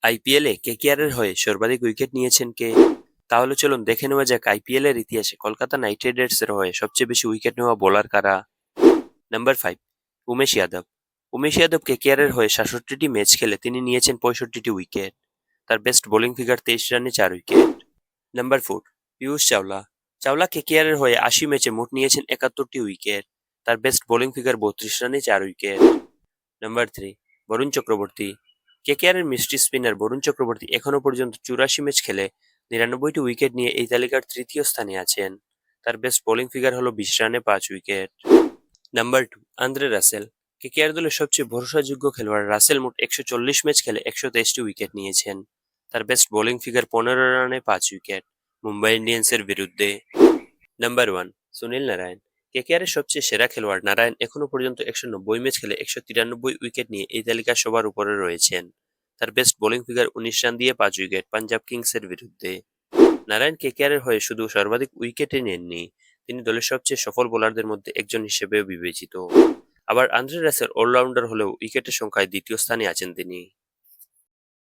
আইপিএলে কেকেআরের হয়ে সর্বাধিক উইকেট নিয়েছেন কে? তাহলে চলুন দেখে নেওয়া যাক আইপিএল এর ইতিহাসে কলকাতা নাইট রাইডার্সের হয়ে সবচেয়ে বেশি উইকেট নেওয়া বোলার কারা। নাম্বার 5, উমেশ যাদব। উমেশ যাদব কেকেআরের হয়ে 67টি ম্যাচ খেলে তিনি নিয়েছেন 65টি উইকেট। তার বেস্ট বোলিং ফিগার 23 রানে 4 উইকেট। নাম্বার 4, পীয়ূষ চাওলা। চাওলা কেকেআরের হয়ে 80 ম্যাচে মোট নিয়েছেন 71টি উইকেট। তার বেস্ট বোলিং ফিগার 32 রানে 4 উইকেট। নাম্বার 3, বরুণ চক্রবর্তী। কেকেআরের মিস্ট্রি স্পিনার বরুণ চক্রবর্তী এখনো পর্যন্ত 84 ম্যাচ খেলে 99টি উইকেট নিয়ে এই তালিকার তৃতীয় স্থানে আছেন। তার বেস্ট বোলিং ফিগার হলো 20 রানে 5 wicket. Number 2, Andre Russell. KKR দলের সবচেয়ে ভরসাযোগ্য খেলোয়াড় রাসেল মোট 140 ম্যাচ খেলে 123টি উইকেট নিয়েছেন। তার বেস্ট বোলিং ফিগার 15 রানে 5 উইকেট মুম্বাই ইন্ডিয়ান্সের বিরুদ্ধে। নাম্বার 1, সুনীল নারায়ণ। কেকেআরের সবচেয়ে সেরা খেলোয়াড় নারায়ণ এখনো পর্যন্ত 190 ম্যাচ খেলে 193 উইকেট নিয়ে এই তালিকার সবার উপরে রয়েছেন। তার বেস্ট বোলিং ফিগার 19 রান দিয়ে 5 উইকেট পাঞ্জাব কিংসের বিরুদ্ধে। নারায়ণ কেকেআরের হয়ে শুধু সর্বাধিক উইকেটে নেননি, তিনি দলের সবচেয়ে সফল বোলারদের মধ্যে একজন হিসেবেও বিবেচিত। আবার আন্দ্রে রাসেল অলরাউন্ডার হলেও উইকেটের সংখ্যায় দ্বিতীয় স্থানে আছেন তিনি।